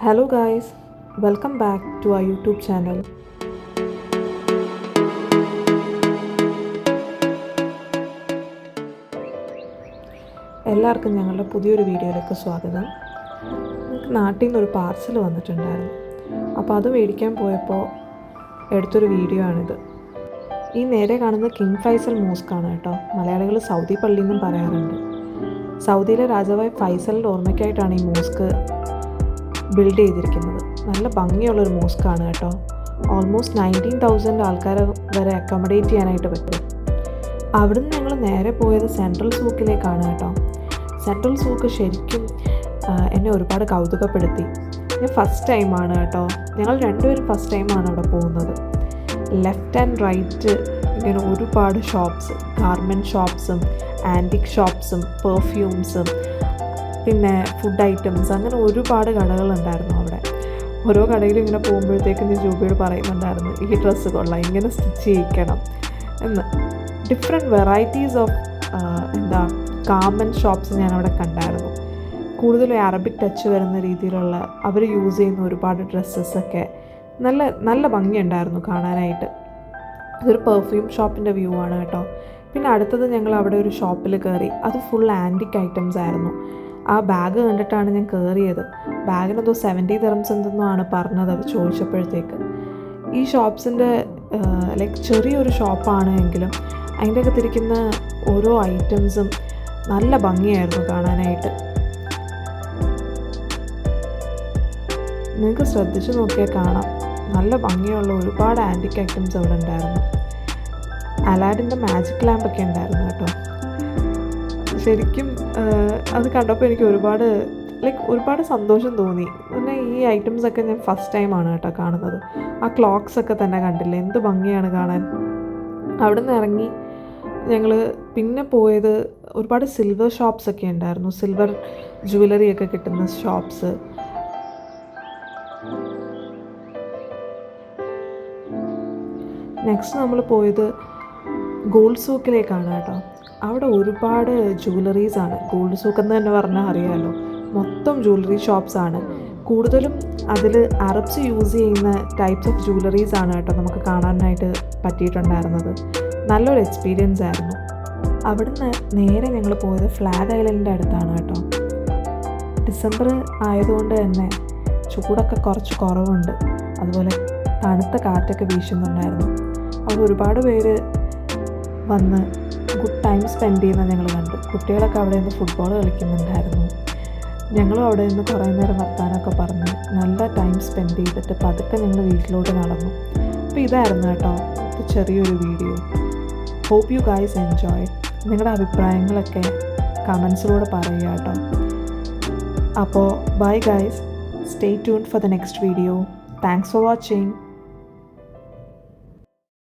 Hello guys, welcome back to our YouTube channel. എല്ലാവർക്കും ഞങ്ങളുടെ പുതിയൊരു വീഡിയോയിലേക്ക് സ്വാഗതം. നമുക്ക് നാട്ടിൽ നിന്നൊരു പാർസൽ വന്നിട്ടുണ്ടായിരുന്നു. അപ്പോൾ അത് മേടിക്കാൻ പോയപ്പോൾ എടുത്തൊരു വീഡിയോ ആണിത്. ഈ നേരെ കാണുന്നത് കിങ് ഫൈസൽ മോസ്കാണ് കേട്ടോ. മലയാളികൾ സൗദി പള്ളി എന്നും പറയാറുണ്ട്. സൗദിയിലെ രാജാവായ ഫൈസലിൻ്റെ ഓർമ്മയ്ക്കായിട്ടാണ് ഈ മോസ്ക് ബിൽഡ് ചെയ്തിരിക്കുന്നത്. നല്ല ഭംഗിയുള്ളൊരു മോസ്കാണ് കേട്ടോ. ഓൾമോസ്റ്റ് 19,000 ആൾക്കാരെ വരെ അക്കോമഡേറ്റ് ചെയ്യാനായിട്ട് പറ്റും. അവിടുന്ന് ഞങ്ങൾ നേരെ പോയത് സെൻട്രൽ സൂക്കിലേക്കാണ് കേട്ടോ. സെൻട്രൽ സൂക്ക് ശരിക്കും എന്നെ ഒരുപാട് കൗതുകപ്പെടുത്തി. ഞാൻ ഫസ്റ്റ് ടൈമാണ് കേട്ടോ. ഞങ്ങൾ രണ്ടുപേരും ഫസ്റ്റ് ടൈമാണ് അവിടെ പോകുന്നത്. ലെഫ്റ്റ് ആൻഡ് റൈറ്റ് ഇങ്ങനെ ഒരുപാട് ഷോപ്സ്, ഗാർമെൻറ്റ് ഷോപ്സും ആൻറ്റിക് ഷോപ്സും പെർഫ്യൂംസും പിന്നെ ഫുഡ് ഐറ്റംസ്, അങ്ങനെ ഒരുപാട് കടകളുണ്ടായിരുന്നു അവിടെ. ഓരോ കടയിലും ഇങ്ങനെ പോകുമ്പോഴത്തേക്കും ഞാൻ ജൂബിയോട് പറയുന്നുണ്ടായിരുന്നു, ഈ ഡ്രസ്സ് കൊള്ളാം, ഇങ്ങനെ സ്റ്റിച്ച് ചെയ്യിക്കണം എന്ന്. Different varieties of garment shops ഞാൻ അവിടെ കണ്ടായിരുന്നു. കൂടുതലും അറബിക് ടച്ച് വരുന്ന രീതിയിലുള്ള അവർ യൂസ് ചെയ്യുന്ന ഒരുപാട് ഡ്രസ്സസൊക്കെ നല്ല നല്ല ഭംഗിയുണ്ടായിരുന്നു കാണാനായിട്ട്. ഇതൊരു പെർഫ്യൂം ഷോപ്പിൻ്റെ വ്യൂ ആണ് കേട്ടോ. പിന്നെ അടുത്തത് ഞങ്ങൾ അവിടെ ഒരു ഷോപ്പിൽ കയറി. അത് ഫുൾ ആൻറ്റിക് ഐറ്റംസ് ആയിരുന്നു. ആ ബാഗ് കണ്ടിട്ടാണ് ഞാൻ കയറിയത്. ബാഗിനെന്തോ 70 dirhams എന്തെന്നോ ആണ് പറഞ്ഞത് അവർ ചോദിച്ചപ്പോഴത്തേക്ക്. ഈ ഷോപ്സിൻ്റെ ചെറിയൊരു ഷോപ്പാണ് എങ്കിലും അതിൻ്റെ അകത്തിരിക്കുന്ന ഓരോ ഐറ്റംസും നല്ല ഭംഗിയായിരുന്നു കാണാനായിട്ട്. നിങ്ങൾക്ക് ശ്രദ്ധിച്ച് നോക്കിയാൽ കാണാം, നല്ല ഭംഗിയുള്ള ഒരുപാട് ആൻറ്റിക് ഐറ്റംസ് അവിടെ ഉണ്ടായിരുന്നു. അലാഡിൻ്റെ മാജിക് ലാമ്പൊക്കെ ഉണ്ടായിരുന്നു കേട്ടോ. ശരിക്കും അത് കണ്ടപ്പോൾ എനിക്ക് ഒരുപാട് സന്തോഷം തോന്നി. പിന്നെ ഈ ഐറ്റംസൊക്കെ ഞാൻ ഫസ്റ്റ് ടൈമാണ് കേട്ടോ കാണുന്നത്. ആ ക്ലോക്സൊക്കെ തന്നെ കണ്ടില്ലേ, എന്ത് ഭംഗിയാണ് കാണാൻ. അവിടെ നിന്ന് ഇറങ്ങി ഞങ്ങൾ പിന്നെ പോയത് ഒരുപാട് സിൽവർ ഷോപ്സൊക്കെ ഉണ്ടായിരുന്നു. സിൽവർ ജുവലറിയൊക്കെ കിട്ടുന്ന ഷോപ്സ്. നെക്സ്റ്റ് നമ്മൾ പോയത് ഗോൾഡ് സൂക്കിലേക്കാണ് കേട്ടോ. അവിടെ ഒരുപാട് ജുവലറീസാണ്. ഗോൾഡ് സൂക്ക് എന്ന് തന്നെ പറഞ്ഞാൽ അറിയാമല്ലോ, മൊത്തം ജുവലറി ഷോപ്സാണ്. കൂടുതലും അതിൽ അറബ്സ് യൂസ് ചെയ്യുന്ന ടൈപ്സ് ഓഫ് ജുവലറീസാണ് കേട്ടോ നമുക്ക് കാണാനായിട്ട് പറ്റിയിട്ടുണ്ടായിരുന്നത്. നല്ലൊരു എക്സ്പീരിയൻസ് ആയിരുന്നു. അവിടുന്ന് നേരെ ഞങ്ങൾ പോയത് ഫ്ലാഗ് ഐലൻഡിൻ്റെ അടുത്താണ് കേട്ടോ. ഡിസംബർ ആയതുകൊണ്ട് തന്നെ ചൂടൊക്കെ കുറച്ച് കുറവുണ്ട്. അതുപോലെ തണുത്ത കാറ്റൊക്കെ വീശുന്നുണ്ടായിരുന്നു. അവിടെ ഒരുപാട് പേര് വന്ന് ഗുഡ് ടൈം സ്പെൻഡ് ചെയ്യുന്നത് ഞങ്ങൾ കണ്ടു. കുട്ടികളൊക്കെ അവിടെ നിന്ന് ഫുട്ബോൾ കളിക്കുന്നുണ്ടായിരുന്നു. ഞങ്ങളും അവിടെ നിന്ന് കുറേ നേരം വർത്താനമൊക്കെ പറഞ്ഞ് നല്ല ടൈം സ്പെൻഡ് ചെയ്തിട്ട് പതുക്കെ ഞങ്ങൾ വീട്ടിലോട്ട് നടന്നു. അപ്പോൾ ഇതായിരുന്നു കേട്ടോ ചെറിയൊരു video. Hope you guys enjoy. നിങ്ങളുടെ അഭിപ്രായങ്ങളൊക്കെ കമൻസിലൂടെ പറയുക കേട്ടോ. അപ്പോൾ bye guys, stay tuned for the next video. Thanks for watching.